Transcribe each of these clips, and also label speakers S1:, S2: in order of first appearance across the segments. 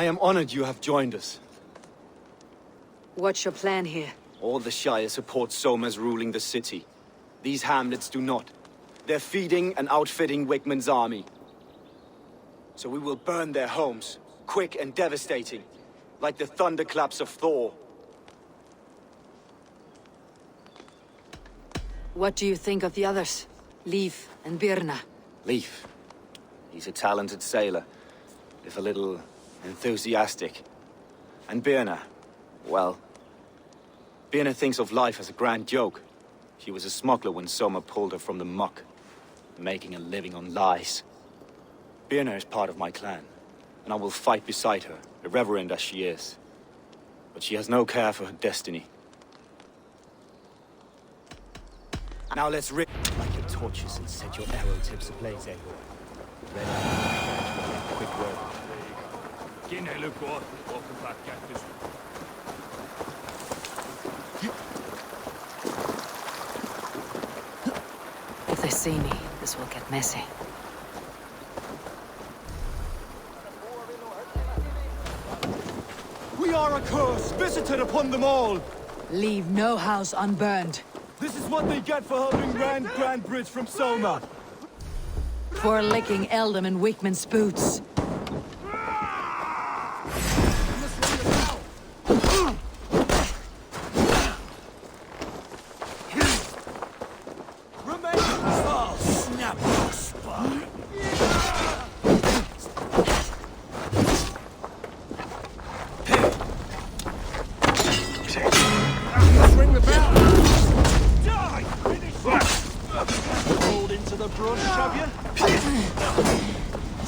S1: I am honored you have joined us.
S2: What's your plan here?
S1: All the Shire support SOMA's ruling the city. These hamlets do not. They're feeding and outfitting Wickman's army. So we will burn their homes, quick and devastating, like the thunderclaps of Thor.
S2: What do you think of the others? Leif and Birna?
S1: Leif. He's a talented sailor, if a little enthusiastic. And Birna, well... Birna thinks of life as a grand joke. She was a smuggler when Soma pulled her from the muck, making a living on lies. Birna is part of my clan, and I will fight beside her, irreverent as she is. But she has no care for her destiny. Now let's rip like your torches and set your arrow tips ablaze, Eivor. Ready to a quick word.
S2: If they see me, this will get messy.
S1: We are a curse visited upon them all!
S2: Leave no house unburned.
S1: This is what they get for helping Grand Bridge from Soma!
S2: For licking Eldam and Wickman's boots.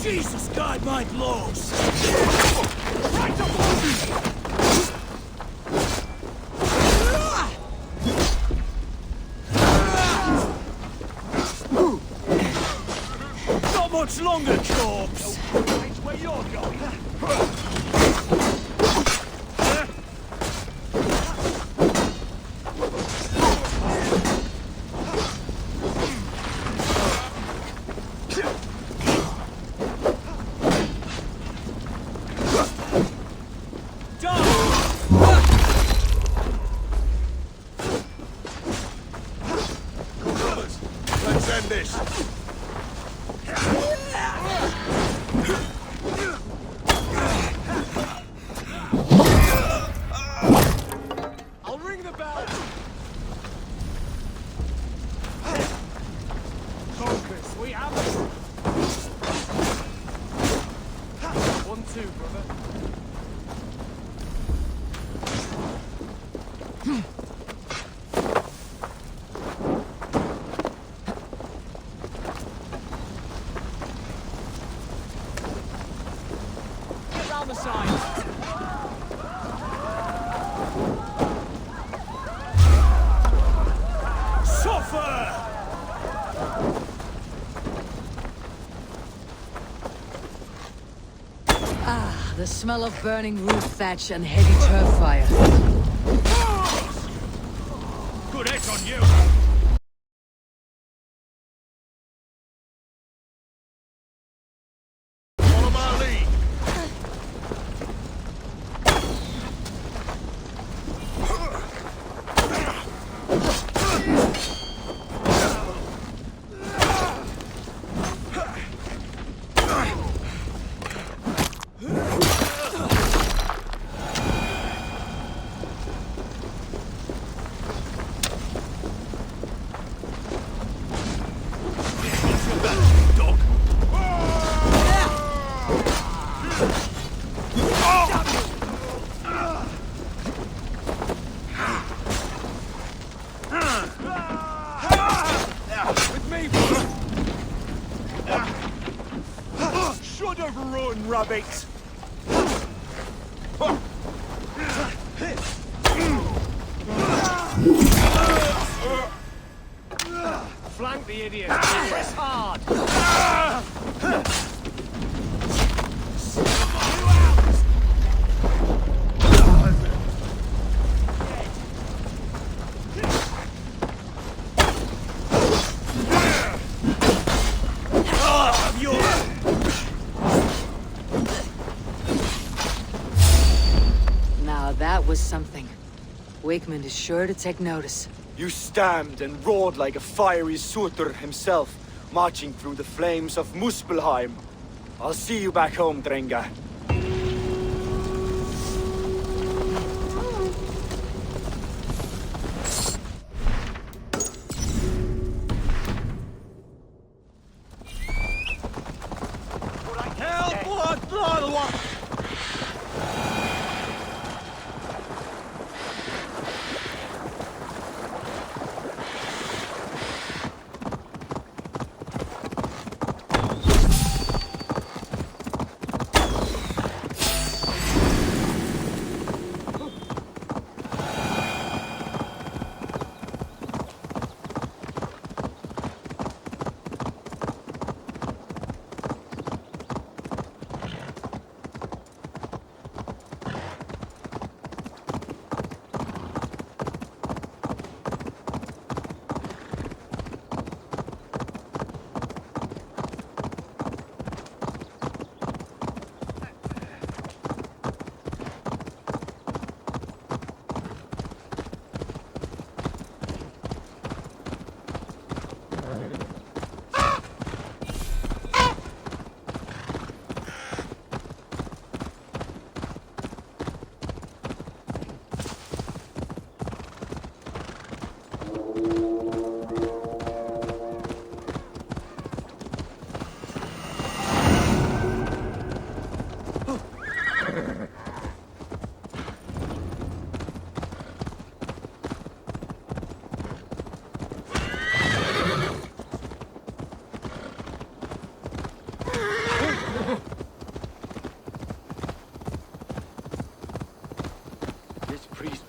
S3: Jesus, guide my blows! Not much longer, corpse! Where you're going?
S1: I'll ring the bell!
S3: Conquest, we have it! 1-2, brother. Get round the side!
S2: The smell of burning roof thatch and heavy turf fire.
S3: Good hit on you! Follow my lead! Should have run, rabbit! Flank the idiot! Press hard!
S2: something. Wickman is sure to take notice.
S1: You stamped and roared like a fiery Surtur himself, marching through the flames of Muspelheim. I'll see you back home, Drenga.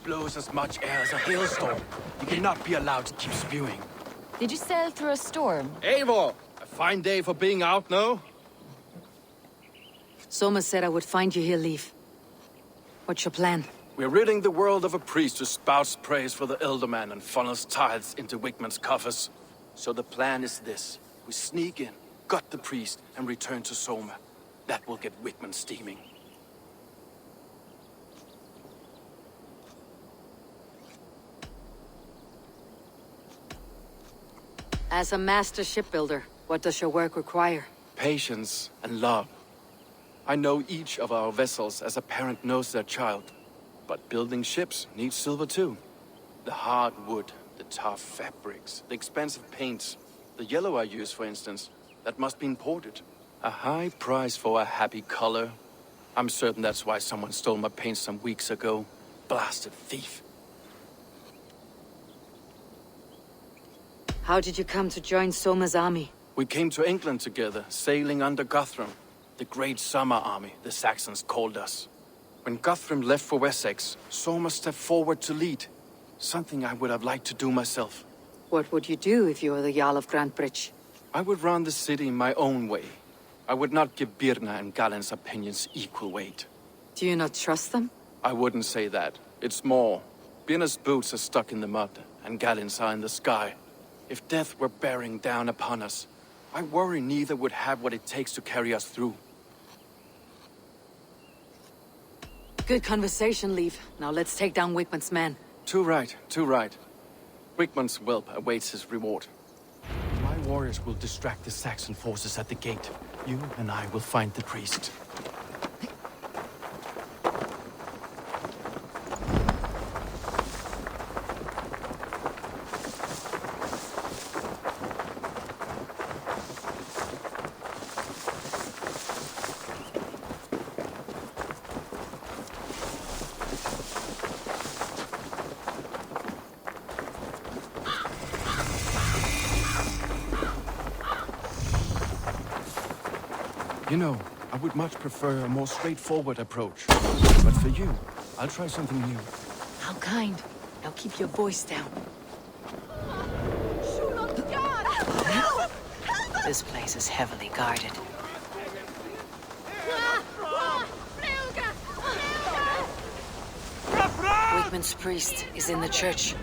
S3: Blows as much air as a hailstorm. You cannot be allowed to keep spewing.
S4: Did you sail through a storm?
S3: Eivor! A fine day for being out, no?
S2: Soma said I would find you here, Leaf. What's your plan?
S3: We're ridding the world of a priest who spouts praise for the Elderman and funnels tithes into Wickman's coffers. So the plan is this. We sneak in, gut the priest, and return to Soma. That will get Wickman steaming.
S2: As a master shipbuilder, what does your work require?
S3: Patience and love. I know each of our vessels as a parent knows their child. But building ships needs silver too. The hard wood, the tough fabrics, the expensive paints. The yellow I use, for instance, that must be imported. A high price for a happy color. I'm certain that's why someone stole my paint some weeks ago. Blasted thief.
S2: How did you come to join Soma's army?
S3: We came to England together, sailing under Guthrum. The great summer army, the Saxons called us. When Guthrum left for Wessex, Soma stepped forward to lead. Something I would have liked to do myself.
S2: What would you do if you were the Jarl of Grantebridge?
S3: I would run the city my own way. I would not give Birna and Galen's opinions equal weight.
S2: Do you not trust them?
S3: I wouldn't say that. It's more. Birna's boots are stuck in the mud, and Galen's are in the sky. If death were bearing down upon us, I worry neither would have what it takes to carry us through.
S2: Good conversation, Leaf. Now let's take down Wickman's men.
S3: Too right, too right. Wickman's whelp awaits his reward. My warriors will distract the Saxon forces at the gate. You and I will find the priest. You know, I would much prefer a more straightforward approach. But for you, I'll try something new.
S2: How kind. Now keep your voice down. This place is heavily guarded. Wickman's priest is in the church.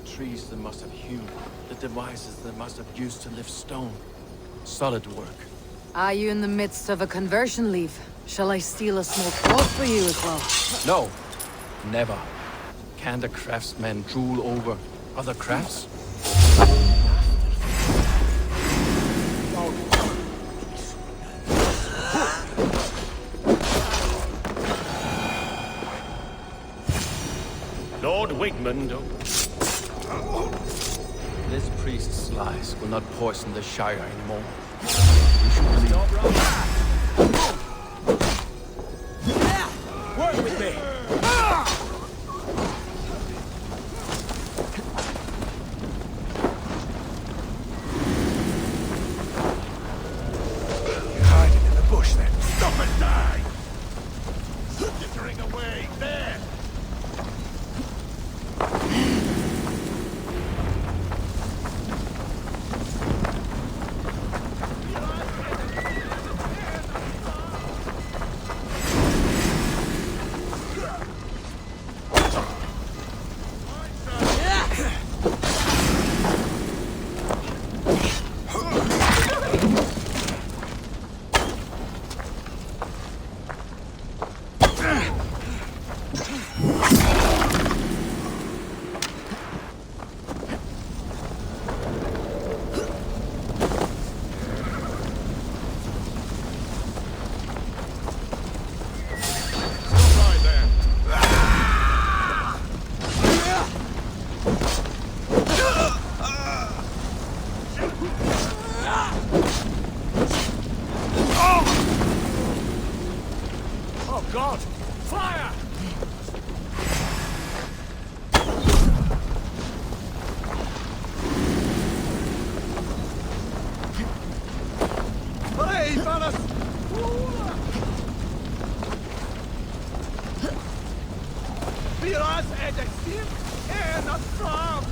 S3: trees they must have hewn, the devices they must have used to lift stone. Solid work.
S2: Are you in the midst of a conversion, Leaf? Shall I steal a small plot for you as well?
S3: No, never. Can the craftsmen drool over other crafts?
S5: Lord Wigmund.
S3: This priest's lies will not poison the Shire anymore. We should leave.
S5: Work with me! Hiding in the bush then. Stop and die! Skittering away, there! Oh God! Fire! Hey, fellas! Biraz edeceksin, not strong.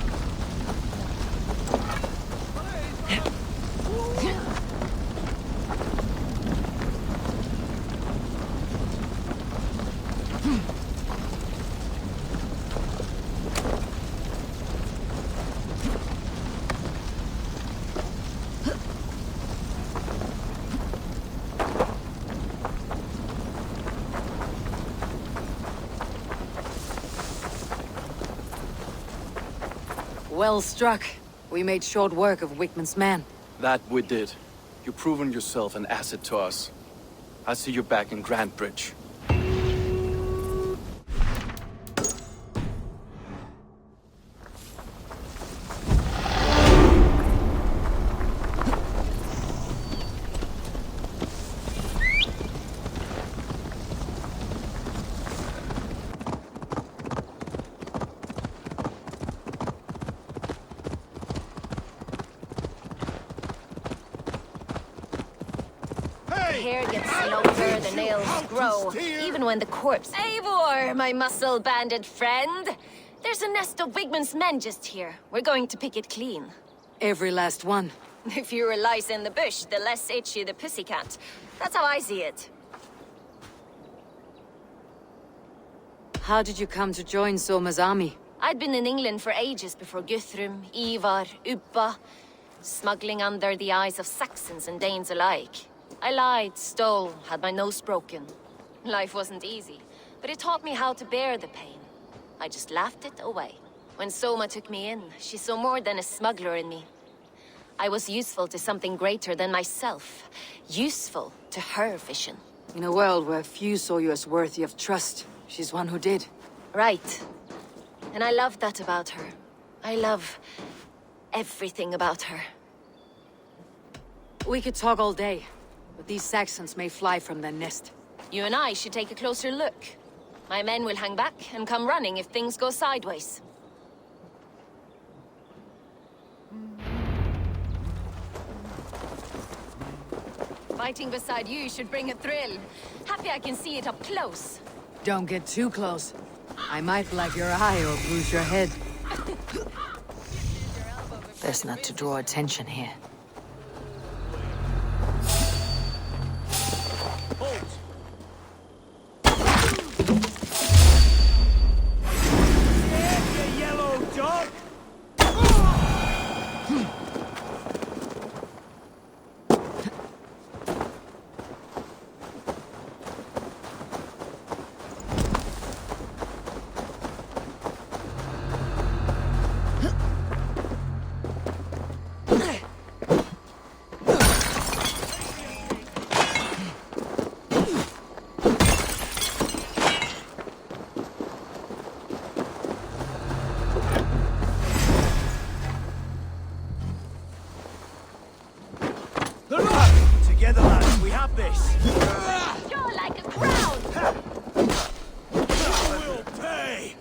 S2: Well struck. We made short work of Wickman's men.
S3: That we did. You've proven yourself an asset to us. I'll see you back in Grantbridge.
S4: The hair gets longer, the nails grow, even when the corpse... Eivor, my muscle-banded friend! There's a nest of Wigman's men just here. We're going to pick it clean.
S2: Every last one.
S4: The fewer lice in the bush, the less itchy the pussycat. That's how I see it.
S2: How did you come to join Soma's army?
S4: I'd been in England for ages before Guthrum, Eivor, Ubba, smuggling under the eyes of Saxons and Danes alike. I lied, stole, had my nose broken. Life wasn't easy, but it taught me how to bear the pain. I just laughed it away. When Soma took me in, she saw more than a smuggler in me. I was useful to something greater than myself. Useful to her vision.
S2: In a world where few saw you as worthy of trust, she's one who did.
S4: Right. And I love that about her. I love everything about her.
S2: We could talk all day, but these Saxons may fly from their nest.
S4: You and I should take a closer look. My men will hang back and come running if things go sideways. Fighting beside you should bring a thrill. Happy I can see it up close.
S2: Don't get too close. I might black your eye or bruise your head. Best not to draw attention here.
S5: this!
S4: You're like a crown!
S5: You will pay!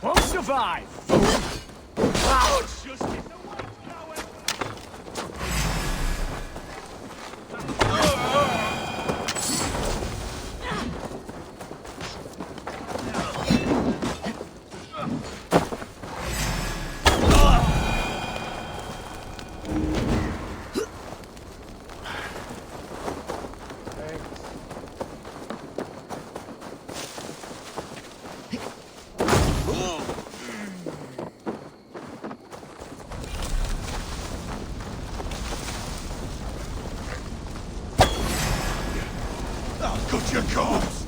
S5: Won't survive! Just get the way going! Got your corpse!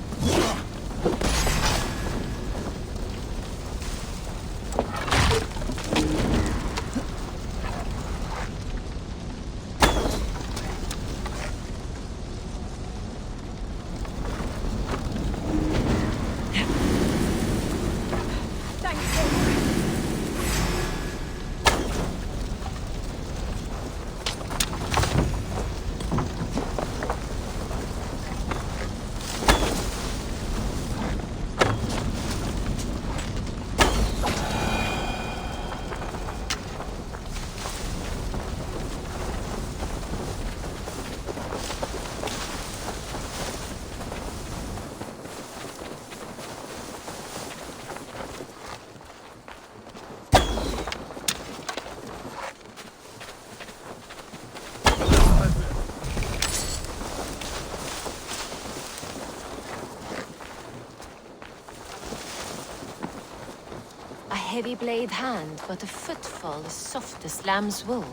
S4: Heavy blade hand, but a footfall as soft as lamb's wool.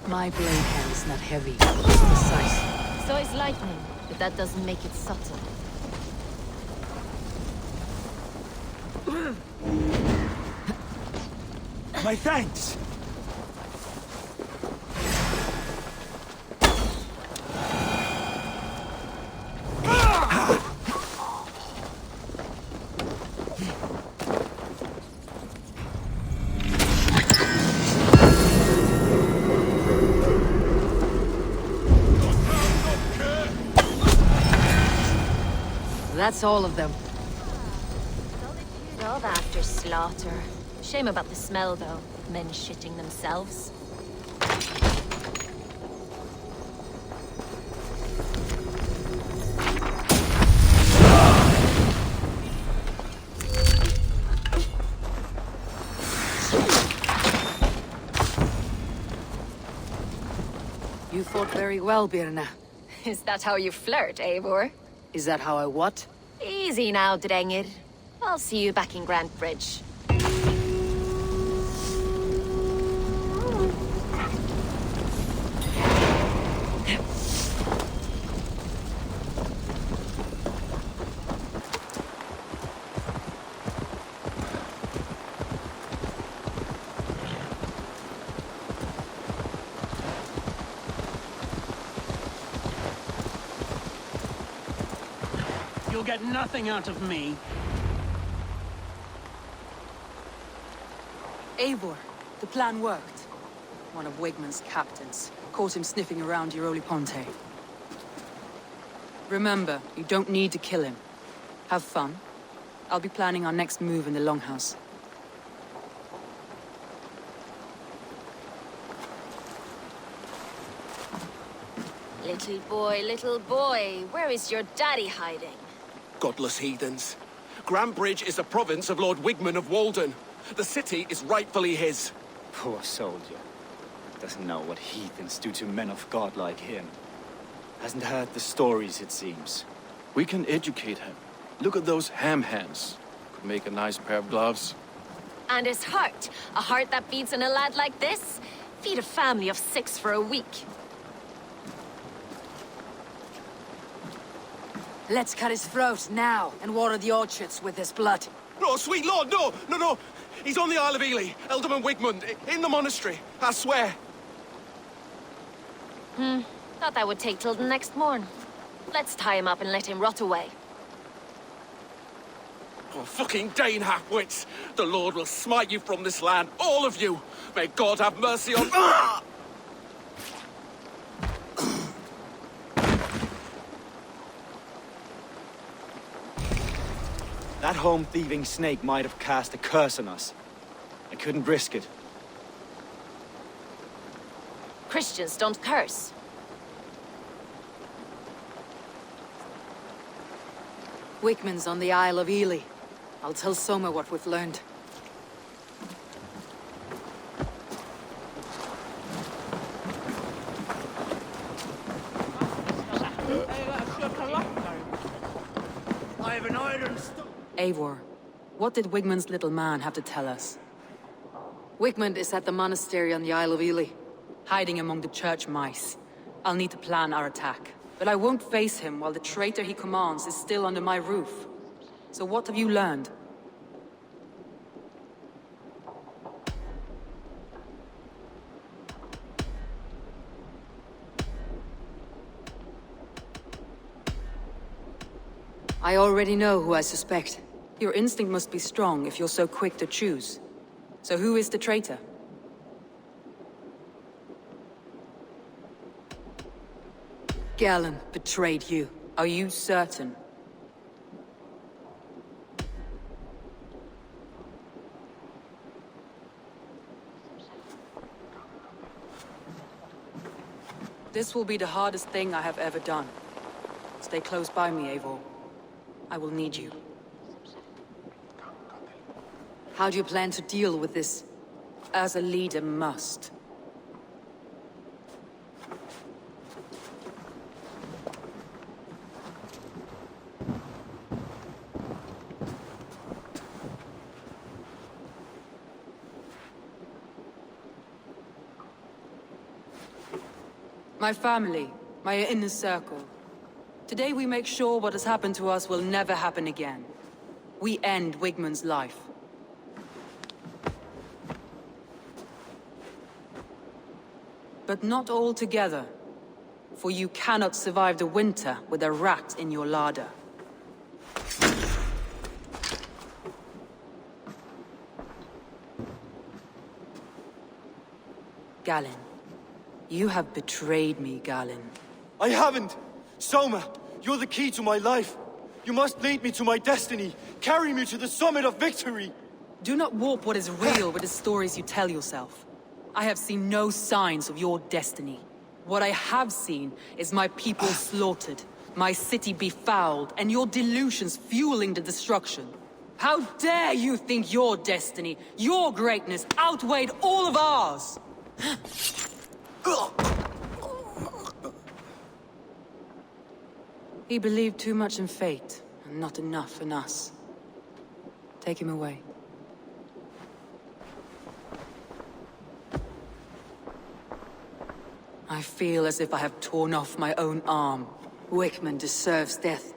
S2: My blade hand is not heavy, it's precise.
S4: So is lightning, but that doesn't make it subtle.
S1: My thanks!
S2: That's all of them.
S4: Solitude of after slaughter. Shame about the smell, though. Men shitting themselves.
S2: You fought very well, Birna.
S4: Is that how you flirt, Eivor?
S2: Is that how I what?
S4: Easy now, Drengir. I'll see you back in Grand Bridge.
S6: You'll get nothing out of me.
S2: Eivor, the plan worked. One of Wigmund's captains caught him sniffing around Euroli Ponte. Remember, you don't need to kill him. Have fun. I'll be planning our next move in the Longhouse.
S4: Little boy, where is your daddy hiding?
S3: Godless heathens. Grambridge is a province of Lord Wigmund of Walden. The city is rightfully his.
S1: Poor soldier. Doesn't know what heathens do to men of God like him. Hasn't heard the stories, it seems.
S3: We can educate him. Look at those ham hands. Could make a nice pair of gloves.
S4: And his heart. A heart that beats in a lad like this? Feed a family of 6 for a week.
S2: Let's cut his throat now and water the orchards with his blood.
S3: No, sweet lord, no! He's on the Isle of Ely, Ealdorman Wigmund, in the monastery, I swear.
S4: Thought that would take till the next morn. Let's tie him up and let him rot away.
S3: Oh, fucking Dane half-wits! The Lord will smite you from this land, all of you! May God have mercy on... Ah!
S1: That home-thieving snake might have cast a curse on us. I couldn't risk it.
S4: Christians don't curse.
S2: Wigmund's on the Isle of Ely. I'll tell Soma what we've learned.
S5: I have an iron
S2: Eivor, what did Wigmund's little man have to tell us? Wigmund is at the monastery on the Isle of Ely, hiding among the church mice. I'll need to plan our attack. But I won't face him while the traitor he commands is still under my roof. So what have you learned? I already know who I suspect. Your instinct must be strong if you're so quick to choose. So who is the traitor? Galen betrayed you. Are you certain? This will be the hardest thing I have ever done. Stay close by me, Eivor. I will need you. How do you plan to deal with this? As a leader must. My family, my inner circle. Today we make sure what has happened to us will never happen again. We end Wigmund's life. But not all together. For you cannot survive the winter with a rat in your larder. Galen. You have betrayed me, Galen.
S1: I haven't! Soma, you're the key to my life. You must lead me to my destiny. Carry me to the summit of victory.
S2: Do not warp what is real with the stories you tell yourself. I have seen no signs of your destiny. What I have seen is my people slaughtered, my city befouled, and your delusions fueling the destruction. How dare you think your destiny, your greatness, outweighed all of ours? He believed too much in fate, and not enough in us. Take him away. I feel as if I have torn off my own arm. Wigmund deserves death.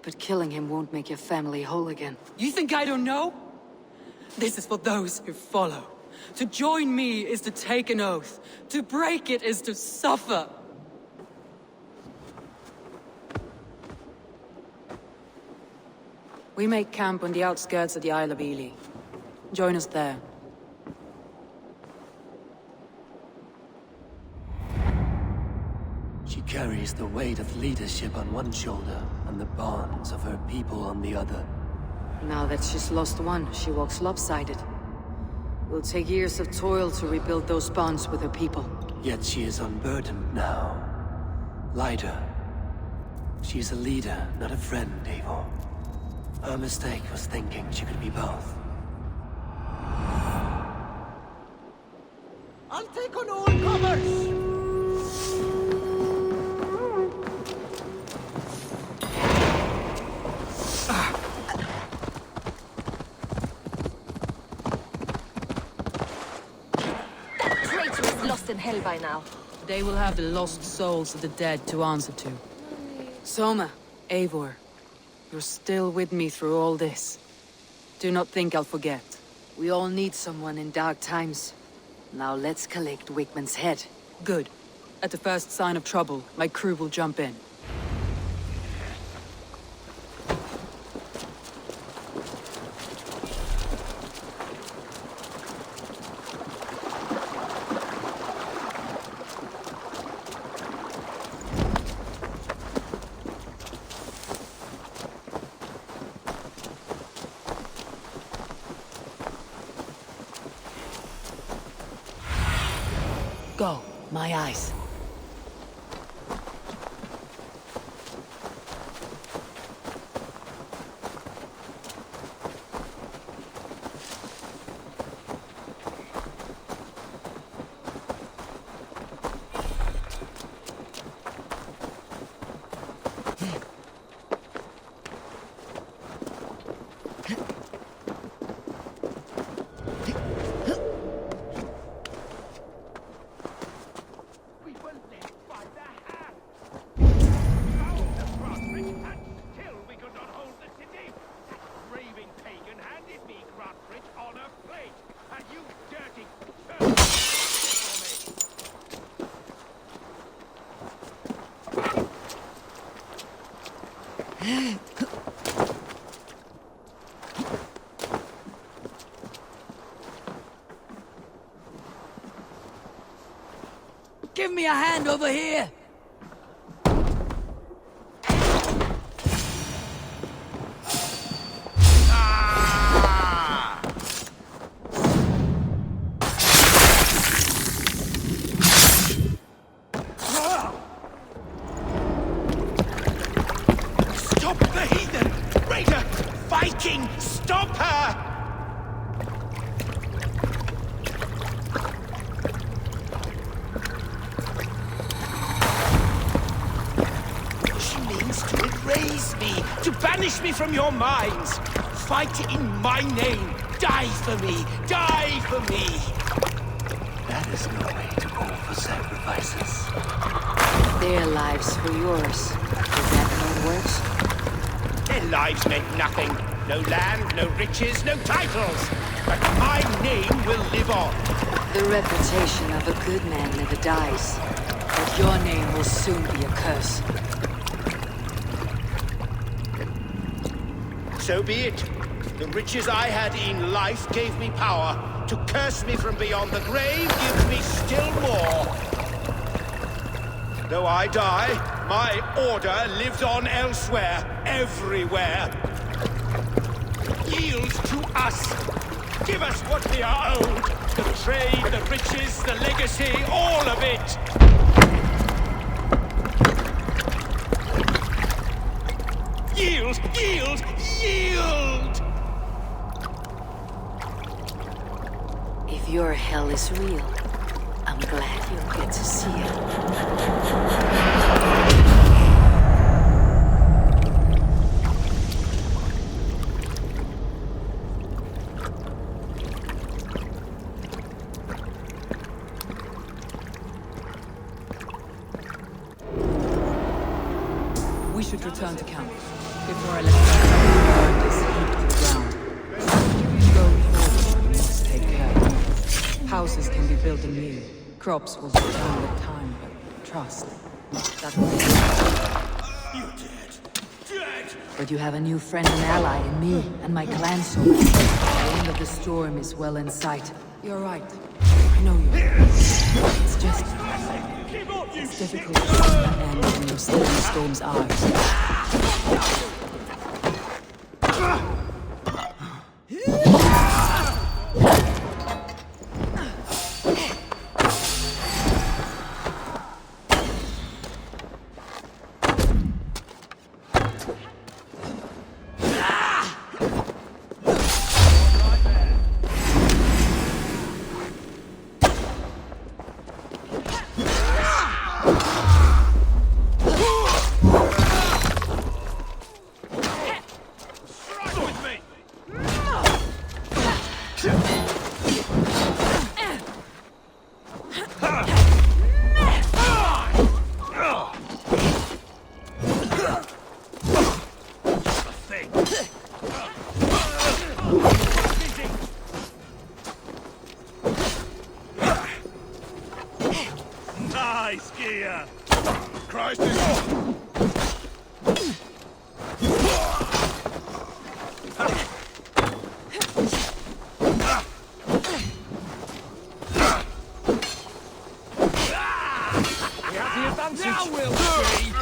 S2: But killing him won't make your family whole again. You think I don't know? This is for those who follow. To join me is to take an oath. To break it is to suffer. We make camp on the outskirts of the Isle of Ely. Join us there.
S7: She carries the weight of leadership on one shoulder and the bonds of her people on the other.
S2: Now that she's lost one, she walks lopsided. It will take years of toil to rebuild those bonds with her people.
S7: Yet she is unburdened now. Lighter. She's a leader, not a friend, Eivor. Her mistake was thinking she could be both.
S8: I'll take on all comers!
S4: That traitor is lost in hell by now.
S2: They will have the lost souls of the dead to answer to. Soma, Eivor, you're still with me through all this. Do not think I'll forget. We all need someone in dark times. Now let's collect Wickman's head. Good. At the first sign of trouble, my crew will jump in. Go, my eyes.
S8: Give me a hand over here!
S5: Stop the heathen! Raider! Viking! Stop her! She means to erase me, to banish me from your minds. Fight in my name. Die for me. Die for me.
S7: That is no way to call for sacrifices.
S2: Their lives for yours. Is that how it works?
S5: Their lives meant nothing. No land, no riches, no titles. But my name will live on.
S2: The reputation of a good man never dies. But your name will soon be a curse.
S5: So be it. The riches I had in life gave me power. To curse me from beyond the grave gives me still more. Though I die, my order lives on elsewhere, everywhere. Yield to us. Give us what we are owed. The trade, the riches, the legacy, all of it. Yield! Yield! Yield!
S2: If your hell is real, I'm glad you'll get to see it. We should return to camp before I let burn this heap to the ground. Going forward, we must take care. Houses can be built anew. Crops will return with time, but trust. That will be
S5: You dead! Dead!
S2: But you have a new friend and ally in me and my clan sword. The end of the storm is well in sight. You're right. I know you. It's just... it's difficult to see the end when you're still in the storm's eyes.
S5: Nice gear! Christ is... We have the advantage! Now we'll see!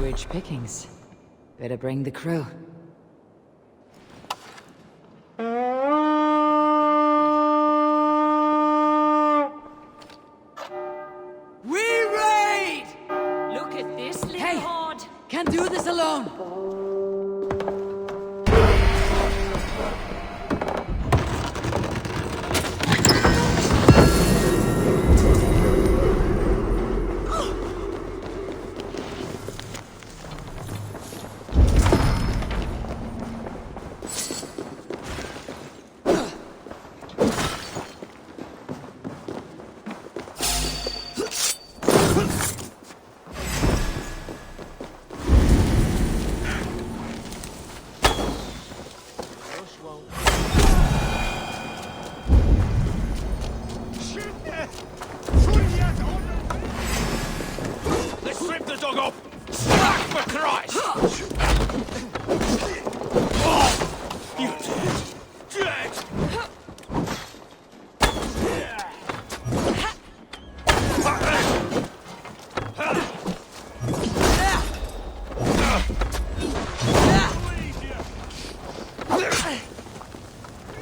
S2: Rich pickings. Better bring the crew.
S8: We raid!
S4: Look at this little
S8: Hey!
S4: horde.
S8: Can't do this alone!
S5: Let's strip the dog off! Strike for Christ! Oh, you dead!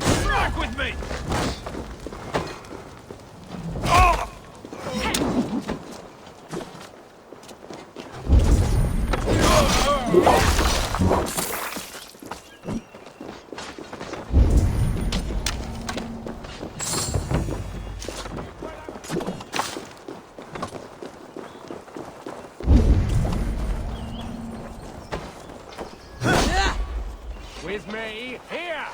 S5: Strike with me! With me, here!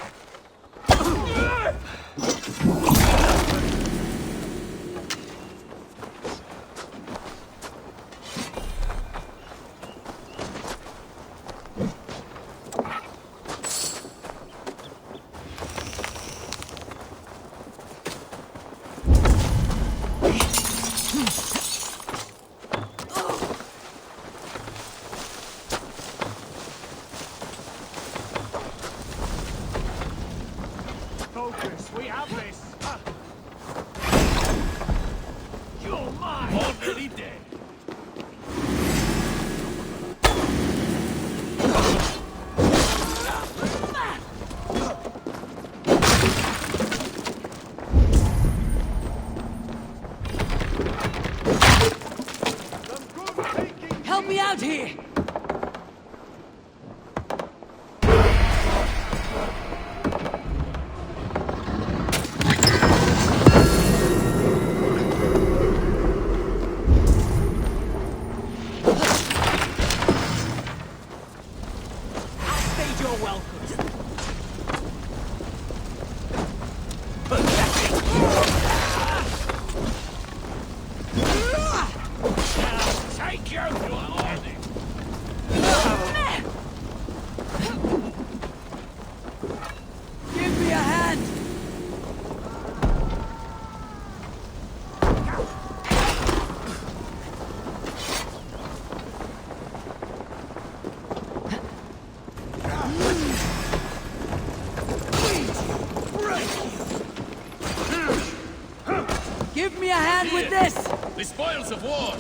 S5: Focus, we have this! You're mine! Already dead!
S8: Help me out here!
S6: You're welcome.
S5: Take you to a warning.
S8: Give me a hand! Give me a hand with this!
S5: The spoils of war.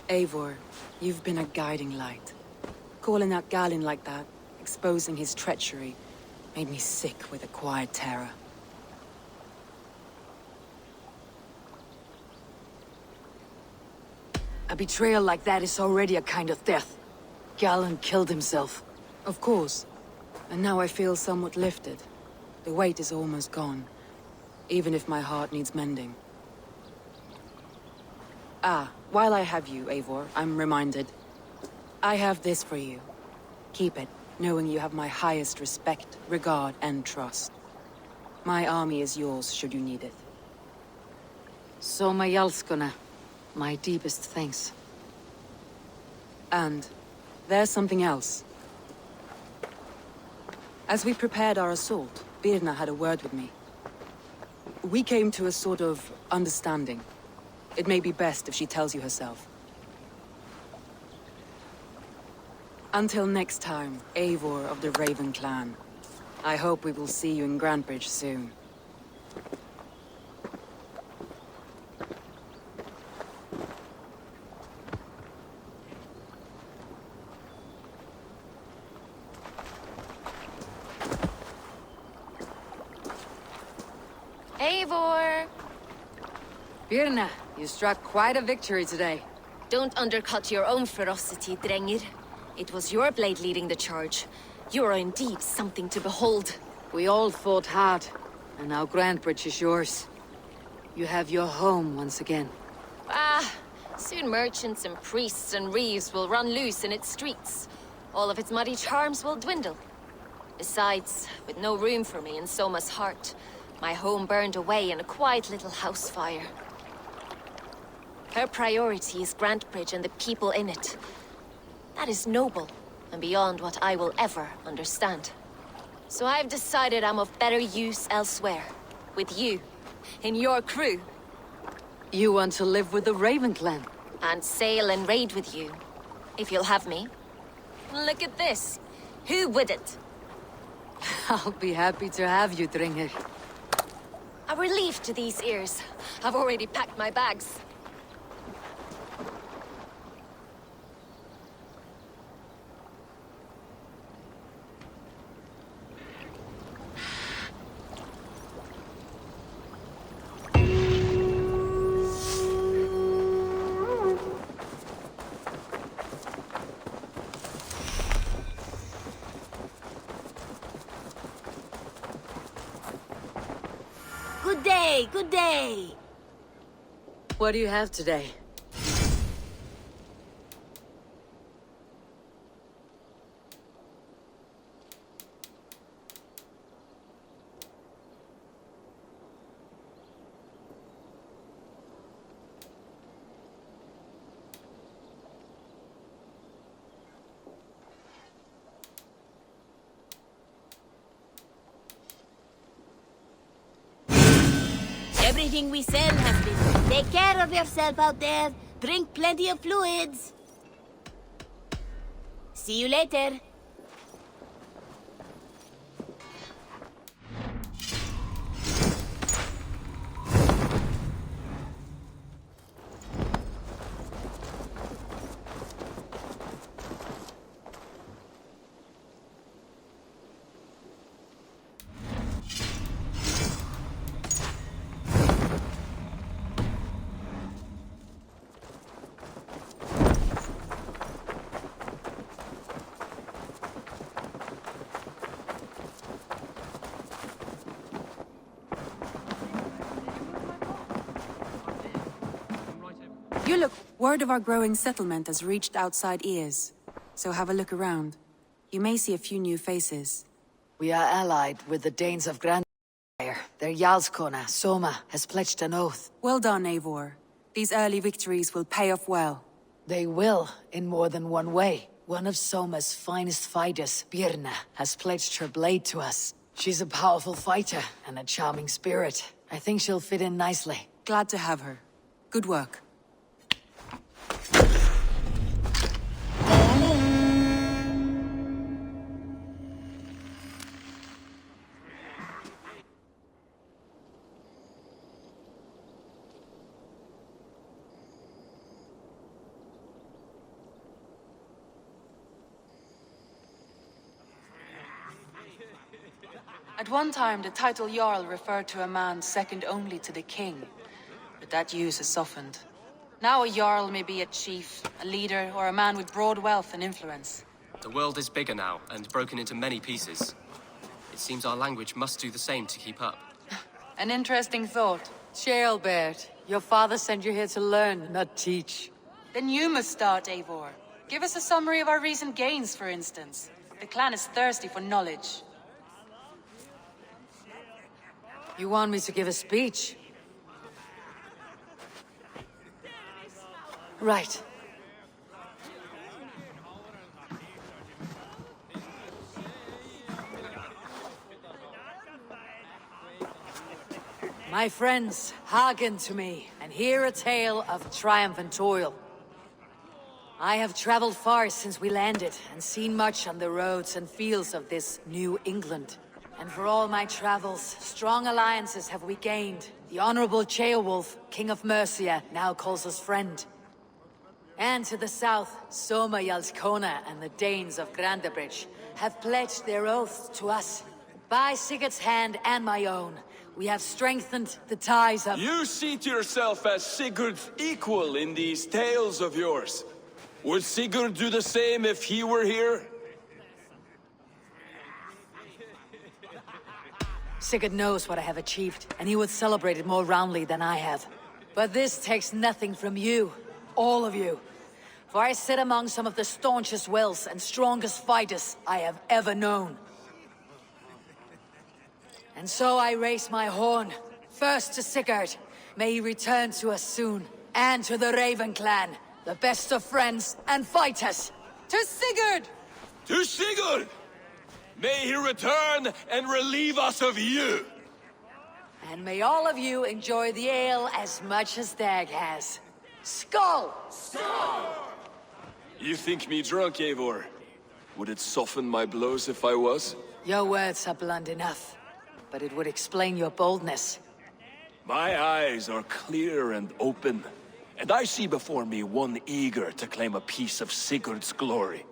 S2: Eivor, you've been a guiding light. Calling out Galin like that, exposing his treachery, made me sick with a quiet terror.
S8: A betrayal like that is already a kind of death. Gallen killed himself.
S2: Of course. And now I feel somewhat lifted. The weight is almost gone, even if my heart needs mending. Ah, while I have you, Eivor, I'm reminded. I have this for you. Keep it, knowing you have my highest respect, regard, and trust. My army is yours, should you need it.
S8: Soma Jalskona. My deepest thanks.
S2: And there's something else. As we prepared our assault, Birna had a word with me. We came to a sort of understanding. It may be best if she tells you herself. Until next time, Eivor of the Raven Clan. I hope we will see you in Grantebridge soon.
S4: Eivor!
S8: Birna, you struck quite a victory today.
S4: Don't undercut your own ferocity, Drengir. It was your blade leading the charge. You are indeed something to behold.
S8: We all fought hard, and now Grantebridge is yours. You have your home once again.
S4: Ah, soon merchants and priests and reeves will run loose in its streets. All of its muddy charms will dwindle. Besides, with no room for me in Soma's heart, my home burned away in a quiet little house fire. Her priority is Grantebridge and the people in it. That is noble, and beyond what I will ever understand. So I've decided I'm of better use elsewhere. With you. In your crew.
S8: You want to live with the Raven Clan?
S4: And sail and raid with you. If you'll have me. Look at this. Who wouldn't?
S8: I'll be happy to have you, Drengir.
S4: A relief to these ears. I've already packed my bags.
S9: day, good day.
S8: What do you have today?
S9: Everything we sell has been. Take care of yourself out there. Drink plenty of fluids. See you later.
S2: You look. Word of our growing settlement has reached outside ears. So have a look around. You may see a few new faces.
S8: We are allied with the Danes of Grand. Their Jarlskona, SOMA, has pledged an oath.
S2: Well done, Eivor. These early victories will pay off well.
S8: They will, in more than one way. One of SOMA's finest fighters, Birna, has pledged her blade to us. She's a powerful fighter and a charming spirit. I think she'll fit in nicely.
S2: Glad to have her. Good work. At one time, the title Jarl referred to a man second only to the king. But that use has softened. Now a Jarl may be a chief, a leader, or a man with broad wealth and influence.
S10: The world is bigger now, and broken into many pieces. It seems our language must do the same to keep up.
S2: An interesting thought.
S8: Ceolbert, your father sent you here to learn, not teach.
S2: Then you must start, Eivor. Give us a summary of our recent gains, for instance. The clan is thirsty for knowledge.
S8: You want me to give a speech? Right. My friends, hearken to me, and hear a tale of triumph and toil. I have traveled far since we landed, and seen much on the roads and fields of this New England. And for all my travels, strong alliances have we gained. The Honorable Ceolwulf, King of Mercia, now calls us friend. And to the south, Soma Jarlskona and the Danes of Grandebridge have pledged their oaths to us. By Sigurd's hand and my own, we have strengthened the ties of—
S11: You seat yourself as Sigurd's equal in these tales of yours. Would Sigurd do the same if he were here?
S8: Sigurd knows what I have achieved, and he would celebrate it more roundly than I have. But this takes nothing from you, all of you. For I sit among some of the staunchest wills and strongest fighters I have ever known. And so I raise my horn, first to Sigurd. May he return to us soon. And to the Raven clan, the best of friends and fighters.
S2: To Sigurd!
S11: To Sigurd! May he return and relieve us of you!
S8: And may all of you enjoy the ale as much as Dag has. Skull!
S11: You think me drunk, Eivor? Would it soften my blows if I was?
S8: Your words are blunt enough, but it would explain your boldness.
S11: My eyes are clear and open, and I see before me one eager to claim a piece of Sigurd's glory.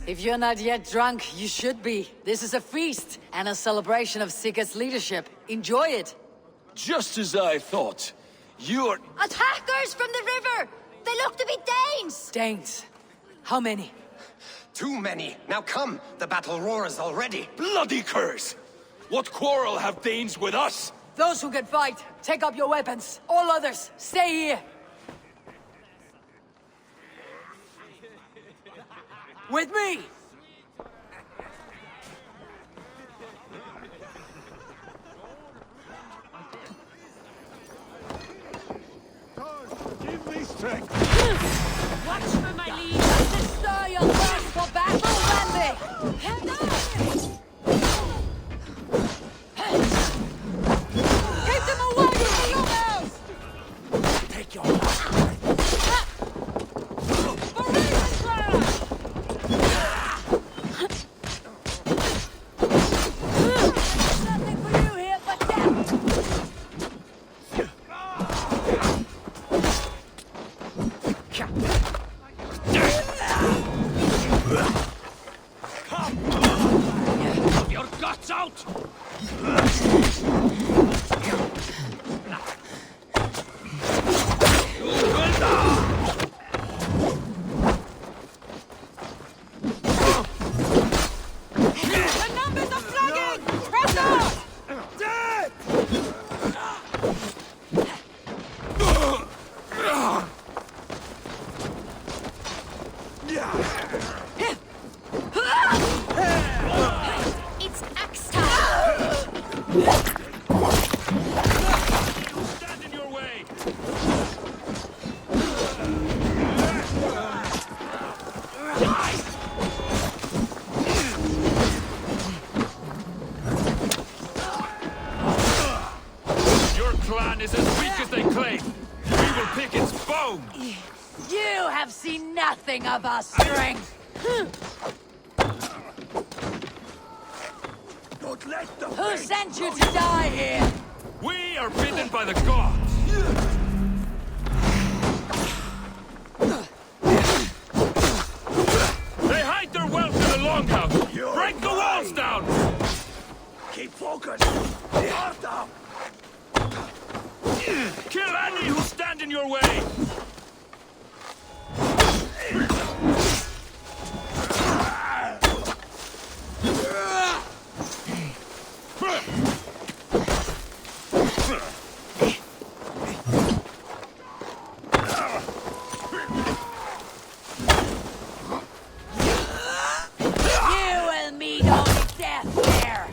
S8: If you're not yet drunk, you should be. This is a feast, and a celebration of Sigurd's leadership. Enjoy it!
S11: Just as I thought. You're...
S9: Attackers from the river! They look to be Danes!
S8: Danes. How many?
S12: Too many. Now come. The battle roars already.
S11: Bloody curse! What quarrel have Danes with us?
S8: Those who can fight, take up your weapons. All others, stay here. With me!
S11: Give me strength!
S9: Watch for my lead.
S8: Destroy your thirst for battle, Randy!
S9: Head on!
S8: Keep them away from the longhouse!
S11: Take your last
S8: Nothing for you here but death!
S11: your guts out!
S2: The numbers are flagging! Press on!
S4: It's axe time!
S11: Stand in your way! Your clan is as weak as they claim. We will pick its bone!
S8: You have seen nothing of our strength!
S11: Don't let them.
S8: Who sent you to die here?
S11: We are bidden by the gods! They hide their wealth in the longhouse! Break the walls down! Keep focused! Heart up! Kill any who stand in your way!
S8: You will meet only death there!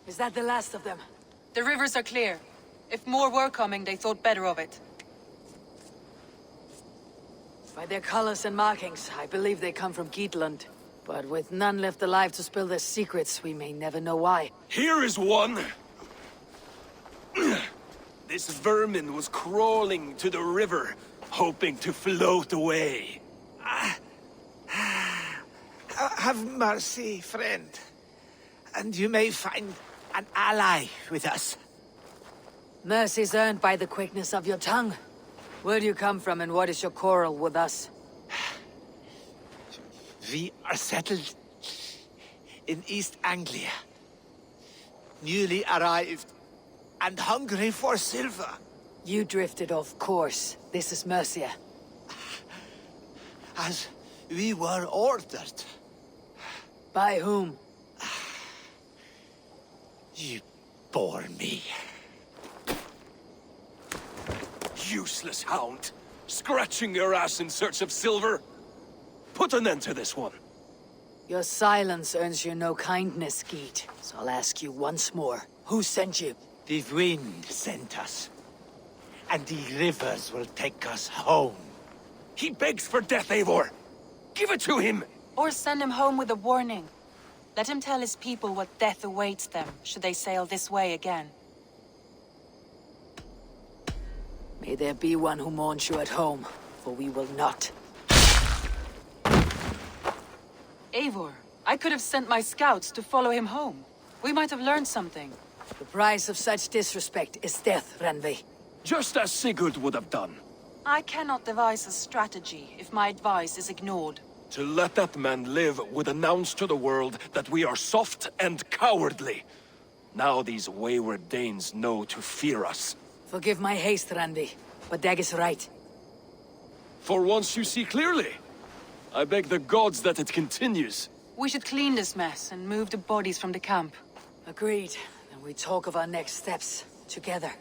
S8: Is that the last of them?
S2: The rivers are clear. If more were coming, they thought better of it.
S8: By their colors and markings, I believe they come from Geatland. But with none left alive to spill their secrets, we may never know why.
S11: Here is one! This vermin was crawling to the river, hoping to float away.
S5: Have mercy, friend. And you may find an ally with us.
S8: Mercy's earned by the quickness of your tongue. Where do you come from and what is your quarrel with us?
S5: We are settled in East Anglia. Newly arrived and hungry for silver.
S8: You drifted off course. This is Mercia.
S5: As we were ordered.
S8: By whom?
S5: You bore me.
S11: Useless hound! Scratching your ass in search of silver! Put an end to this one!
S8: Your silence earns you no kindness, Geet. So I'll ask you once more. Who sent you?
S5: The wind sent us. And the rivers will take us home.
S11: He begs for death, Eivor! Give it to him!
S2: Or send him home with a warning. Let him tell his people what death awaits them, should they sail this way again.
S8: May there be one who mourns you at home, for we will not.
S2: Eivor, I could have sent my scouts to follow him home. We might have learned something.
S8: The price of such disrespect is death, Randvi.
S11: Just as Sigurd would have done.
S2: I cannot devise a strategy if my advice is ignored.
S11: To let that man live would announce to the world that we are soft and cowardly. Now these wayward Danes know to fear us.
S8: Forgive my haste, Randy, but Dag is right.
S11: For once you see clearly. I beg the gods that it continues.
S2: We should clean this mess and move the bodies from the camp.
S8: Agreed. And we talk of our next steps, together.